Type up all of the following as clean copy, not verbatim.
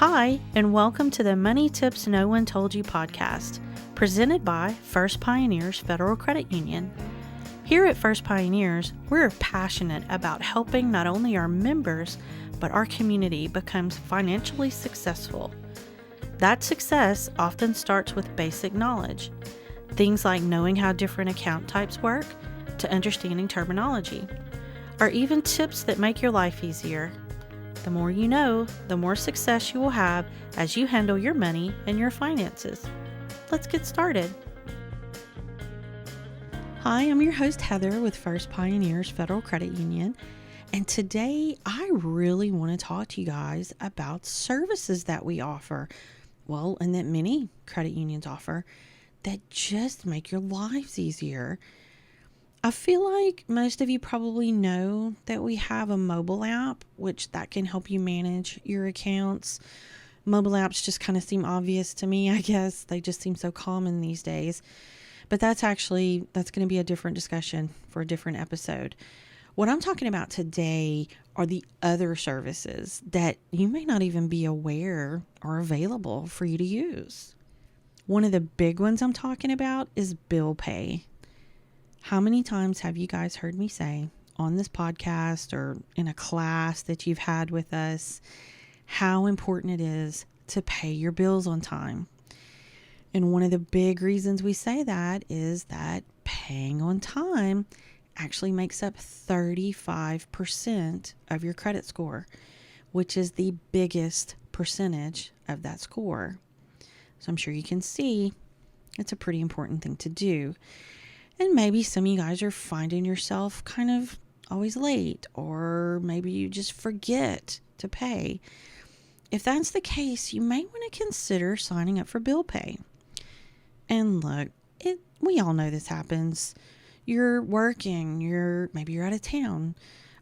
Hi, and welcome to the Money Tips No One Told You podcast, presented by First Pioneers Federal Credit Union. Here at First Pioneers, we're passionate about helping not only our members, but our community becomes financially successful. That success often starts with basic knowledge, things like knowing how different account types work, to understanding terminology, or even tips that make your life easier. The more you know, the more success you will have as you handle your money and your finances. Let's get started. Hi, I'm your host Heather with First Pioneers Federal Credit Union, and today I really want to talk to you guys about services that we offer, and that many credit unions offer, that just make your lives easier. I feel like most of you probably know that we have a mobile app, which that can help you manage your accounts. Mobile apps just kind of seem obvious to me, I guess. They just seem so common these days. But that's going to be a different discussion for a different episode. What I'm talking about today are the other services that you may not even be aware are available for you to use. One of the big ones I'm talking about is bill pay. How many times have you guys heard me say on this podcast or in a class that you've had with us how important it is to pay your bills on time? And one of the big reasons we say that is that paying on time actually makes up 35% of your credit score, which is the biggest percentage of that score. So I'm sure you can see it's a pretty important thing to do. And maybe some of you guys are finding yourself kind of always late, or maybe you just forget to pay. If that's the case, you may want to consider signing up for bill pay. And look, we all know this happens. You're working, maybe you're out of town,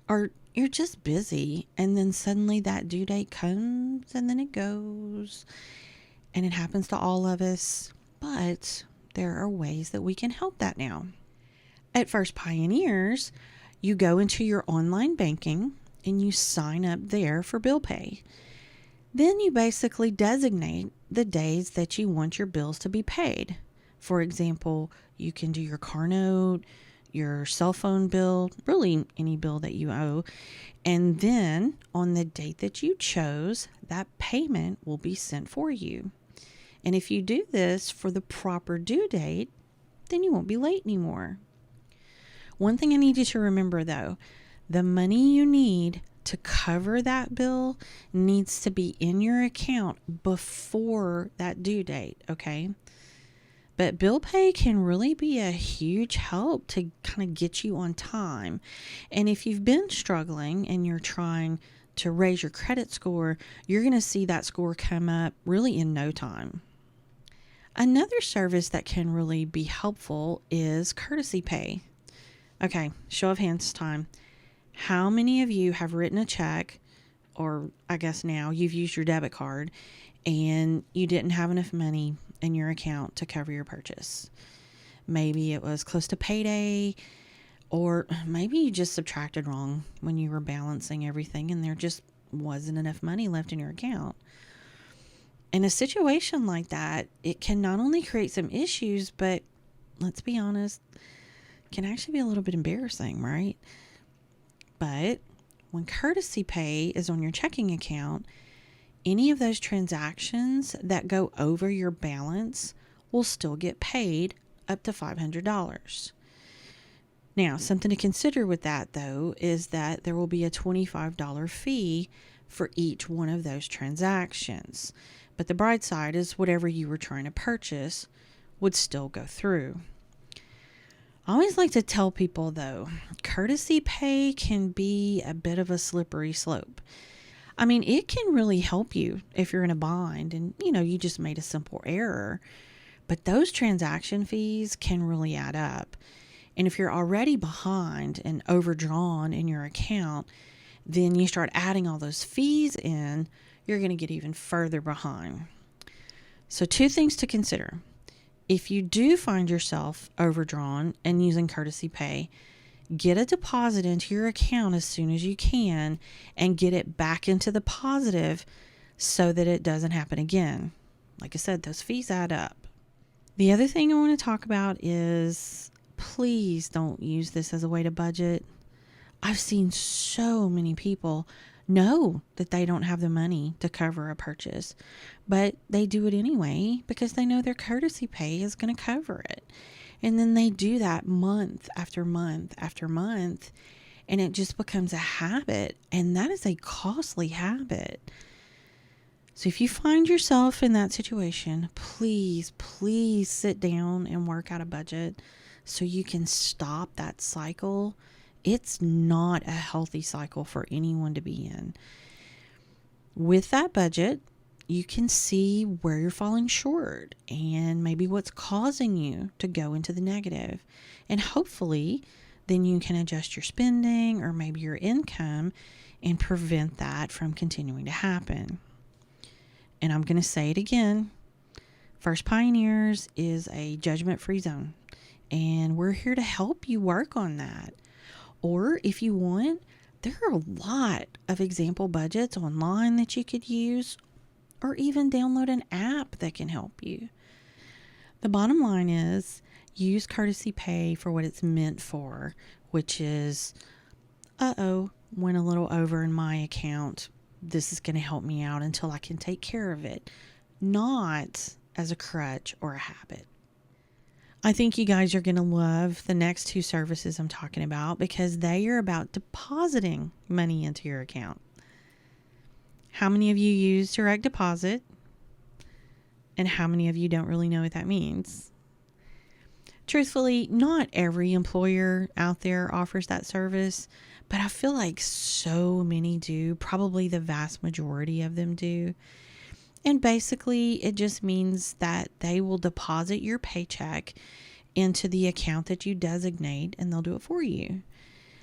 or you're just busy, and then suddenly that due date comes and then it goes. And it happens to all of us, but there are ways that we can help that now. At First Pioneers, you go into your online banking and you sign up there for bill pay. Then you basically designate the days that you want your bills to be paid. For example, you can do your car note, your cell phone bill, really any bill that you owe. And then on the date that you chose, that payment will be sent for you. And if you do this for the proper due date, then you won't be late anymore. One thing I need you to remember though, the money you need to cover that bill needs to be in your account before that due date, okay? But bill pay can really be a huge help to kind of get you on time. And if you've been struggling and you're trying to raise your credit score, you're going to see that score come up really in no time. Another service that can really be helpful is courtesy pay. Okay, show of hands time. How many of you have written a check, or I guess now you've used your debit card, and you didn't have enough money in your account to cover your purchase? Maybe it was close to payday, or maybe you just subtracted wrong when you were balancing everything and there just wasn't enough money left in your account. In a situation like that, it can not only create some issues, but let's be honest, can actually be a little bit embarrassing, right? But when courtesy pay is on your checking account, any of those transactions that go over your balance will still get paid up to $500. Now, something to consider with that, though, is that there will be a $25 fee for each one of those transactions. But the bright side is whatever you were trying to purchase would still go through. I always like to tell people, though, courtesy pay can be a bit of a slippery slope. I mean, it can really help you if you're in a bind and, you just made a simple error. But those transaction fees can really add up. And if you're already behind and overdrawn in your account, then you start adding all those fees in, you're going to get even further behind. So 2 things to consider. If you do find yourself overdrawn and using courtesy pay, get a deposit into your account as soon as you can and get it back into the positive so that it doesn't happen again. Like I said, those fees add up. The other thing I want to talk about is please don't use this as a way to budget. I've seen so many people know that they don't have the money to cover a purchase, but they do it anyway because they know their courtesy pay is going to cover it. And then they do that month after month after month, and it just becomes a habit, and that is a costly habit. So if you find yourself in that situation, please sit down and work out a budget so you can stop that cycle. It's not a healthy cycle for anyone to be in. With that budget, you can see where you're falling short and maybe what's causing you to go into the negative. And hopefully, then you can adjust your spending or maybe your income and prevent that from continuing to happen. And I'm going to say it again. First Pioneers is a judgment-free zone, and we're here to help you work on that. Or if you want, there are a lot of example budgets online that you could use, or even download an app that can help you. The bottom line is use courtesy pay for what it's meant for, which is, went a little over in my account. This is going to help me out until I can take care of it, not as a crutch or a habit. I think you guys are going to love the next two services I'm talking about because they are about depositing money into your account. How many of you use direct deposit? And how many of you don't really know what that means? Truthfully, not every employer out there offers that service, but I feel like so many do. Probably the vast majority of them do. And basically, it just means that they will deposit your paycheck into the account that you designate, and they'll do it for you.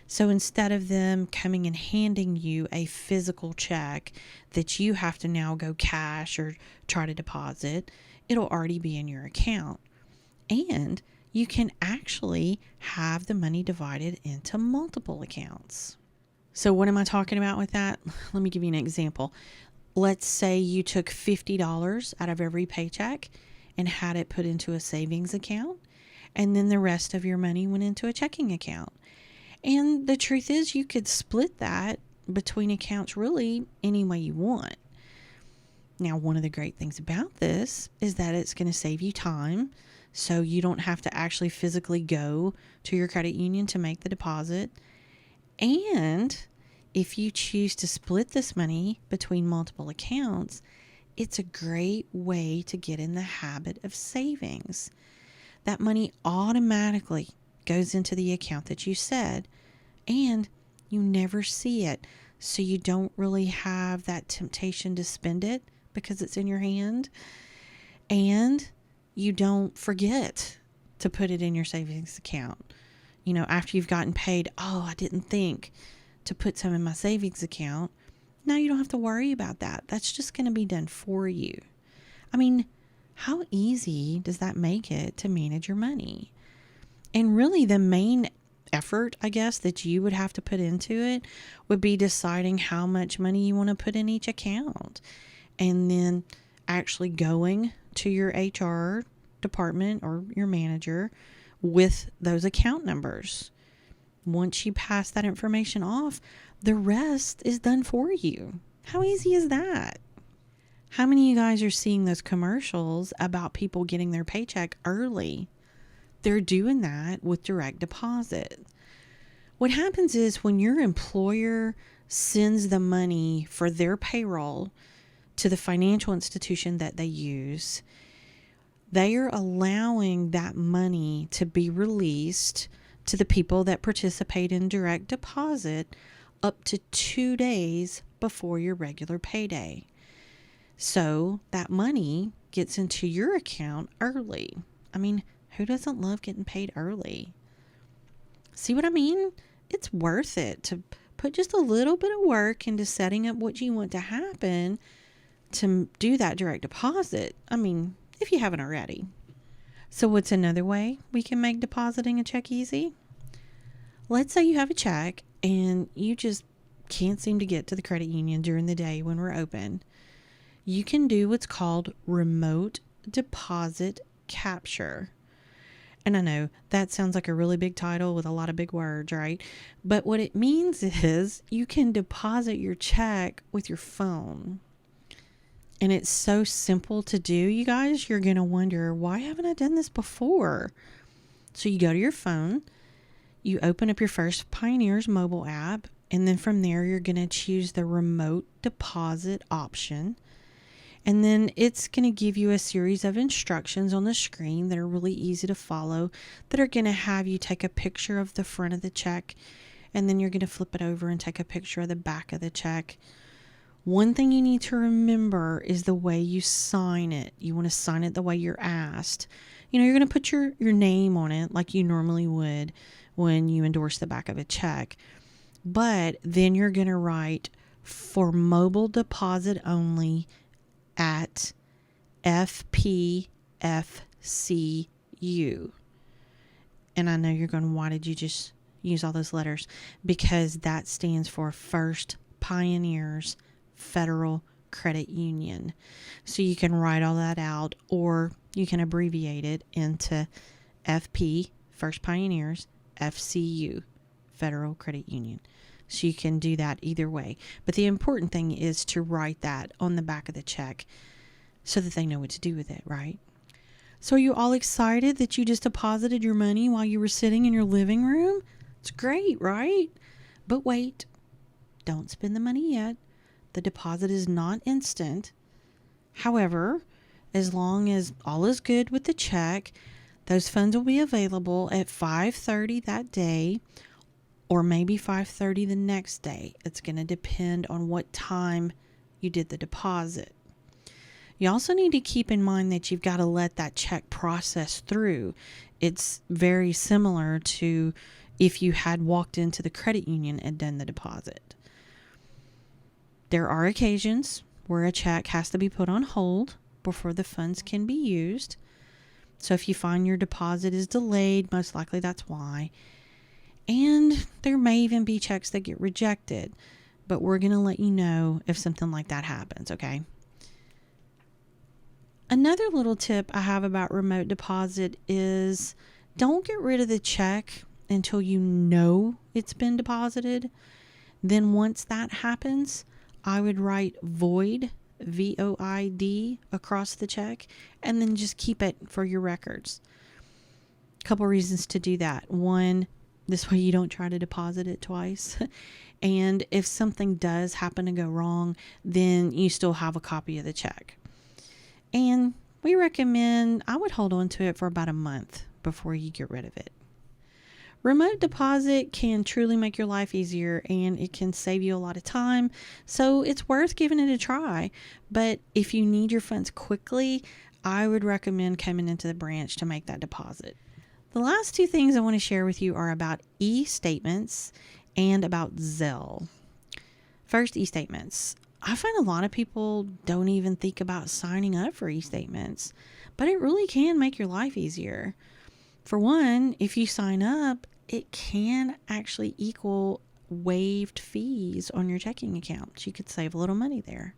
So instead of them coming and handing you a physical check that you have to now go cash or try to deposit, it'll already be in your account. And you can actually have the money divided into multiple accounts. So what am I talking about with that? Let me give you an example. Let's say you took $50 out of every paycheck and had it put into a savings account, and then the rest of your money went into a checking account. And the truth is you could split that between accounts really any way you want. Now, one of the great things about this is that it's going to save you time. So you don't have to actually physically go to your credit union to make the deposit. And if you choose to split this money between multiple accounts, it's a great way to get in the habit of savings. That money automatically goes into the account that you said, and you never see it. So you don't really have that temptation to spend it because it's in your hand. And you don't forget to put it in your savings account. You know, after you've gotten paid, I didn't think to put some in my savings account. Now you don't have to worry about that. That's just going to be done for you. I mean, how easy does that make it to manage your money? And really the main effort, I guess, that you would have to put into it would be deciding how much money you want to put in each account. And then actually going to your HR department or your manager with those account numbers. Once you pass that information off, the rest is done for you. How easy is that? How many of you guys are seeing those commercials about people getting their paycheck early? They're doing that with direct deposit. What happens is when your employer sends the money for their payroll to the financial institution that they use, they are allowing that money to be released to the people that participate in direct deposit up to 2 days before your regular payday. So that money gets into your account early. I mean, who doesn't love getting paid early? See what I mean? It's worth it to put just a little bit of work into setting up what you want to happen to do that direct deposit. I mean, if you haven't already. So what's another way we can make depositing a check easy? Let's say you have a check and you just can't seem to get to the credit union during the day when we're open. you can do what's called remote deposit capture. And I know that sounds like a really big title with a lot of big words, right? But what it means is you can deposit your check with your phone. And it's so simple to do, you guys. You're going to wonder, why haven't I done this before? So you go to your phone, you open up your First Pioneers mobile app, and then from there, you're going to choose the remote deposit option. And then it's going to give you a series of instructions on the screen that are really easy to follow, that are going to have you take a picture of the front of the check, and then you're going to flip it over and take a picture of the back of the check. One thing you need to remember is the way you sign it. You want to sign it the way you're asked. You're going to put your name on it like you normally would when you endorse the back of a check. But then you're going to write, for mobile deposit only, at FPFCU. And I know you're going, why did you just use all those letters? Because that stands for First Pioneers Federal Credit Union. So you can write all that out, or you can abbreviate it into FP, First Pioneers, FCU, Federal Credit Union. So you can do that either way. But the important thing is to write that on the back of the check so that they know what to do with it, right? So are you all excited that you just deposited your money while you were sitting in your living room? It's great, right? But wait, don't spend the money yet. The deposit is not instant. However, as long as all is good with the check, those funds will be available at 5:30 that day, or maybe 5:30 the next day. It's going to depend on what time you did the deposit. You also need to keep in mind that you've got to let that check process through. It's very similar to if you had walked into the credit union and done the deposit. There are occasions where a check has to be put on hold before the funds can be used. So if you find your deposit is delayed, most likely that's why. And there may even be checks that get rejected, but we're going to let you know if something like that happens, okay? Another little tip I have about remote deposit is don't get rid of the check until you know it's been deposited. Then once that happens, I would write void, VOID, across the check, and then just keep it for your records. A couple reasons to do that. One, this way you don't try to deposit it twice. And if something does happen to go wrong, then you still have a copy of the check. And we recommend, I would hold on to it for about a month before you get rid of it. Remote deposit can truly make your life easier, and it can save you a lot of time. So it's worth giving it a try. But if you need your funds quickly, I would recommend coming into the branch to make that deposit. The last two things I want to share with you are about e-statements and about Zelle. First, e-statements. I find a lot of people don't even think about signing up for e-statements, but it really can make your life easier. For one, if you sign up, it can actually equal waived fees on your checking account. You could save a little money there.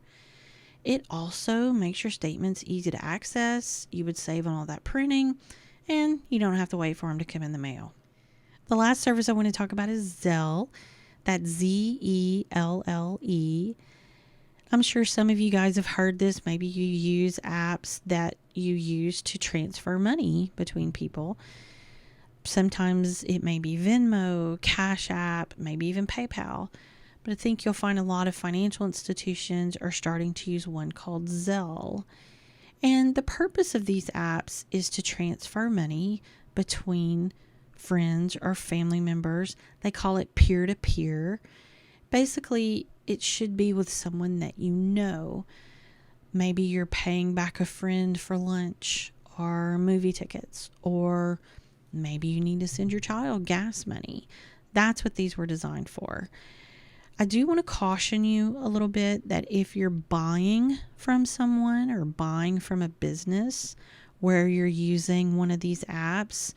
It also makes your statements easy to access. You would save on all that printing, and you don't have to wait for them to come in the mail. The last service I want to talk about is Zelle. That's Zelle. I'm sure some of you guys have heard this. Maybe you use apps that you use to transfer money between people. Sometimes it may be Venmo, Cash App, maybe even PayPal. But I think you'll find a lot of financial institutions are starting to use one called Zelle. And the purpose of these apps is to transfer money between friends or family members. They call it peer-to-peer. Basically, it should be with someone that you know. Maybe you're paying back a friend for lunch or movie tickets, or maybe you need to send your child gas money. That's what these were designed for. I do want to caution you a little bit that if you're buying from someone or buying from a business where you're using one of these apps,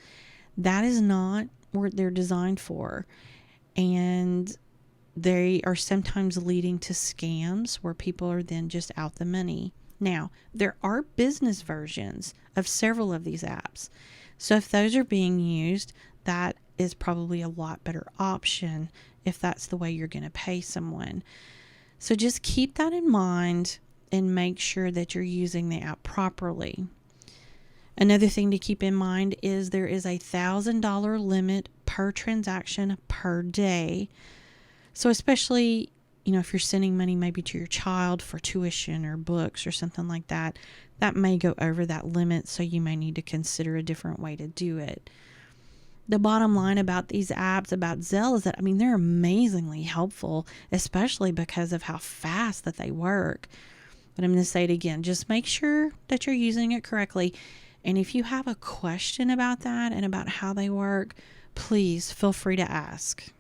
that is not what they're designed for. And they are sometimes leading to scams where people are then just out the money. Now, there are business versions of several of these apps. So if those are being used, that is probably a lot better option if that's the way you're going to pay someone. So just keep that in mind and make sure that you're using the app properly. Another thing to keep in mind is there is a $1,000 limit per transaction per day. So especially, if you're sending money maybe to your child for tuition or books or something like that, that may go over that limit. So you may need to consider a different way to do it. The bottom line about these apps, about Zelle, is that, they're amazingly helpful, especially because of how fast that they work. But I'm going to say it again, just make sure that you're using it correctly. And if you have a question about that and about how they work, please feel free to ask.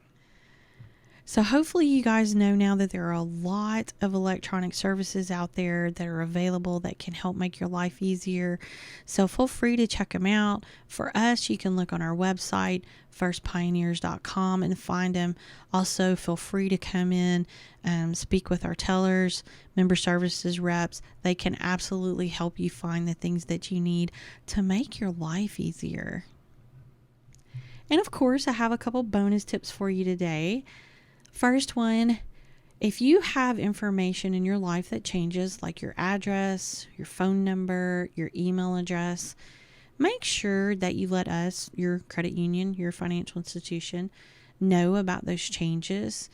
So hopefully you guys know now that there are a lot of electronic services out there that are available that can help make your life easier. So feel free to check them out. For us, you can look on our website, firstpioneers.com, and find them. Also, feel free to come in and speak with our tellers, member services reps. They can absolutely help you find the things that you need to make your life easier. And of course, I have a couple bonus tips for you today. First one, if you have information in your life that changes, like your address, your phone number, your email address, make sure that you let us, your credit union, your financial institution, know about those changes.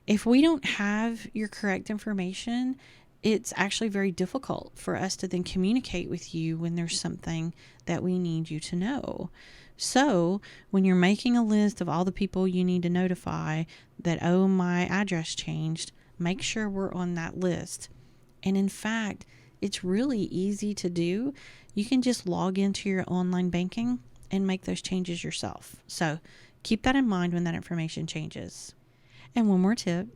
If we don't have your correct information, it's actually very difficult for us to then communicate with you when there's something that we need you to know. So when you're making a list of all the people you need to notify that, oh, my address changed, make sure we're on that list. And in fact, it's really easy to do. You can just log into your online banking and make those changes yourself. So keep that in mind when that information changes. And one more tip,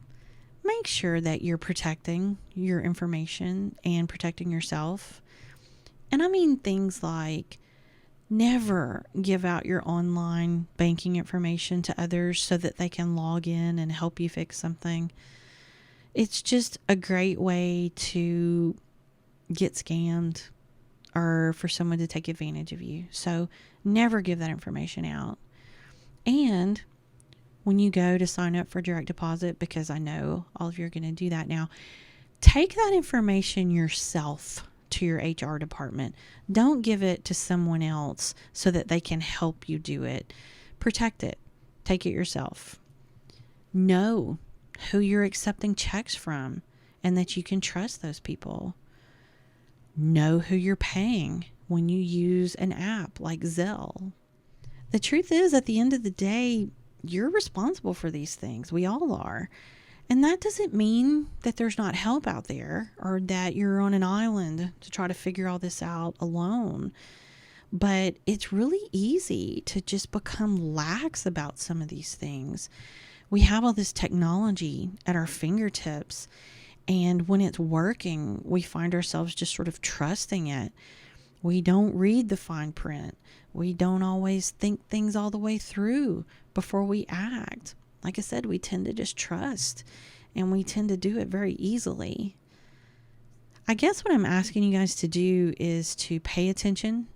make sure that you're protecting your information and protecting yourself. And I mean things like never give out your online banking information to others so that they can log in and help you fix something. It's just a great way to get scammed or for someone to take advantage of you. So never give that information out. And when you go to sign up for direct deposit, because I know all of you are going to do that now, take that information yourself to your HR department. Don't give it to someone else so that they can help you do it. Protect it. Take it yourself. Know who you're accepting checks from and that you can trust those people. Know who you're paying when you use an app like Zelle. The truth is, at the end of the day, you're responsible for these things. We all are. And that doesn't mean that there's not help out there or that you're on an island to try to figure all this out alone. But it's really easy to just become lax about some of these things. We have all this technology at our fingertips, and when it's working, we find ourselves just sort of trusting it. We don't read the fine print. We don't always think things all the way through before we act. Like I said, we tend to just trust, and we tend to do it very easily. I guess what I'm asking you guys to do is to pay attention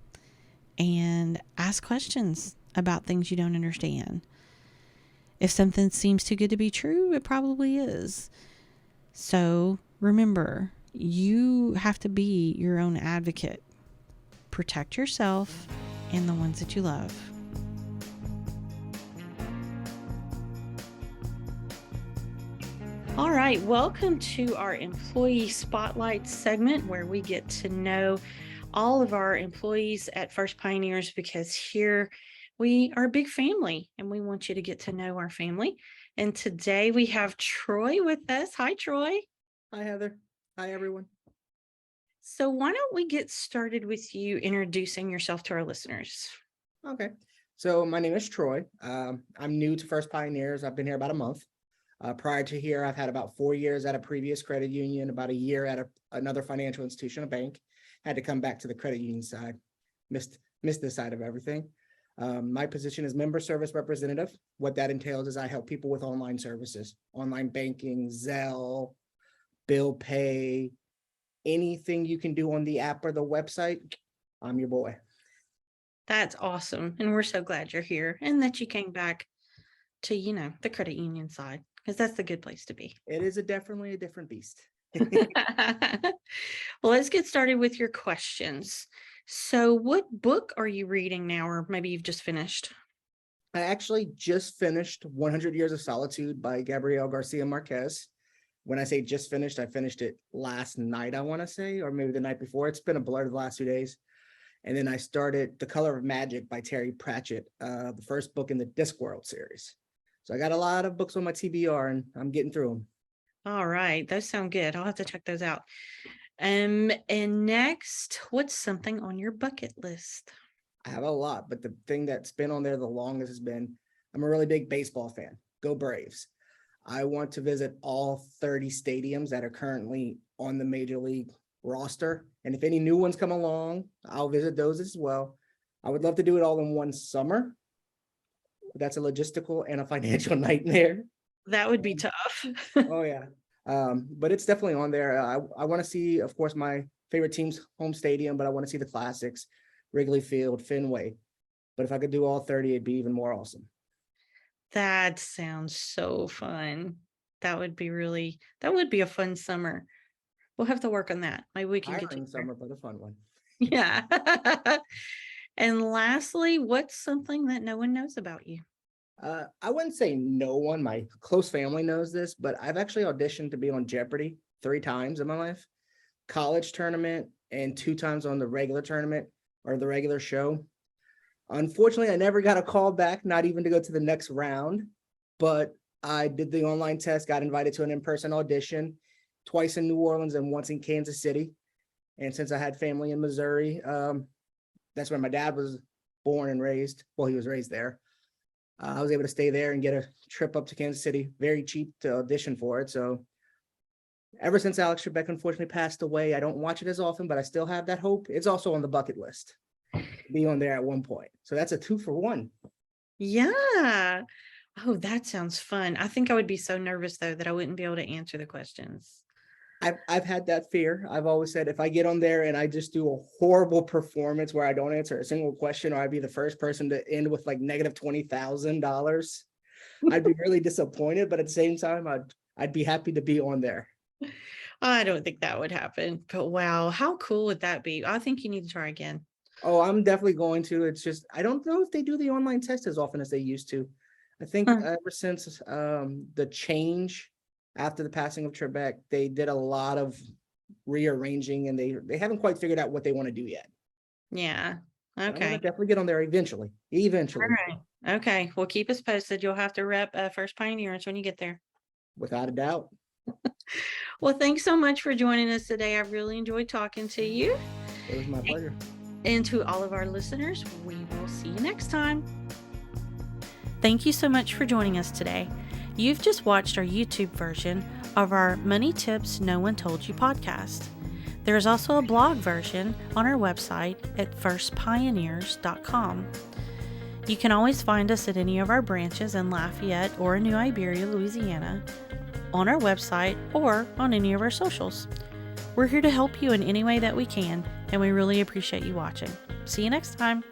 and ask questions about things you don't understand. If something seems too good to be true, it probably is. So remember, you have to be your own advocate. Protect yourself and the ones that you love. All right, welcome to our Employee Spotlight segment where we get to know all of our employees at First Pioneers, because here we are a big family and we want you to get to know our family. And today we have Troy with us. Hi, Troy. Hi, Heather. Hi, everyone. So why don't we get started with you introducing yourself to our listeners? Okay. So my name is Troy. I'm new to First Pioneers. I've been here about a month. Prior to here, I've had about 4 years at a previous credit union, about a year at another financial institution, a bank. Had to come back to the credit union side. Missed this side of everything. My position is member service representative. What that entails is I help people with online services, online banking, Zelle, bill pay, anything you can do on the app or the website, I'm your boy. That's awesome. And we're so glad you're here and that you came back to, the credit union side, because that's the good place to be. It is definitely a different beast. Well, let's get started with your questions. So what book are you reading now, or maybe you've just finished? I actually just finished 100 Years of Solitude by Gabriel Garcia Marquez. When I say just finished, I finished it last night, I want to say, or maybe the night before. It's been a blur the last 2 days. And then I started The Color of Magic by Terry Pratchett, the first book in the Discworld series. So I got a lot of books on my TBR and I'm getting through them. All right. Those sound good. I'll have to check those out. And next, what's something on your bucket list? I have a lot, but the thing that's been on there the longest has been, I'm a really big baseball fan. Go Braves. I want to visit all 30 stadiums that are currently on the major league roster. And if any new ones come along, I'll visit those as well. I would love to do it all in one summer. But that's a logistical and a financial nightmare. That would be tough. Oh yeah. But it's definitely on there. I want to see, of course, my favorite team's home stadium, but I want to see the classics, Wrigley Field, Fenway. But if I could do all 30, it'd be even more awesome. That sounds so fun. That would be a fun summer. We'll have to work on that. Maybe we can get you Tiring there. summer, but a fun one. Yeah. And lastly, what's something that no one knows about you? I wouldn't say no one. My close family knows this, but I've actually auditioned to be on Jeopardy 3 times in my life. College tournament and 2 times on the regular tournament or the regular show. Unfortunately, I never got a call back, not even to go to the next round, but I did the online test, got invited to an in-person audition, twice in New Orleans and once in Kansas City. And since I had family in Missouri, that's where my dad was born and raised. Well, he was raised there. I was able to stay there and get a trip up to Kansas City, very cheap to audition for it. So ever since Alex Trebek unfortunately passed away, I don't watch it as often, but I still have that hope. It's also on the bucket list. Be on there at one point. So that's a 2 for 1. Yeah. Oh, that sounds fun. I think I would be so nervous though that I wouldn't be able to answer the questions. I've had that fear. I've always said if I get on there and I just do a horrible performance where I don't answer a single question, or I'd be the first person to end with like negative $20,000, I'd be really disappointed. But at the same time, I'd be happy to be on there. I don't think that would happen, but wow, how cool would that be? I think you need to try again. Oh, I'm definitely going to. It's just I don't know if they do the online test as often as they used to. I think ever since the change after the passing of Trebek, they did a lot of rearranging and they haven't quite figured out what they want to do yet. Yeah. I'm gonna Okay. definitely get on there eventually. All right. Okay. Well, keep us posted. You'll have to rep First Pioneers when you get there. Without a doubt. Well, thanks so much for joining us today. I really enjoyed talking to you. It was my pleasure. And to all of our listeners, we will see you next time. Thank you so much for joining us today. You've just watched our YouTube version of our Money Tips No One Told You podcast. There is also a blog version on our website at firstpioneers.com. You can always find us at any of our branches in Lafayette or in New Iberia, Louisiana, on our website or on any of our socials. We're here to help you in any way that we can, and we really appreciate you watching. See you next time.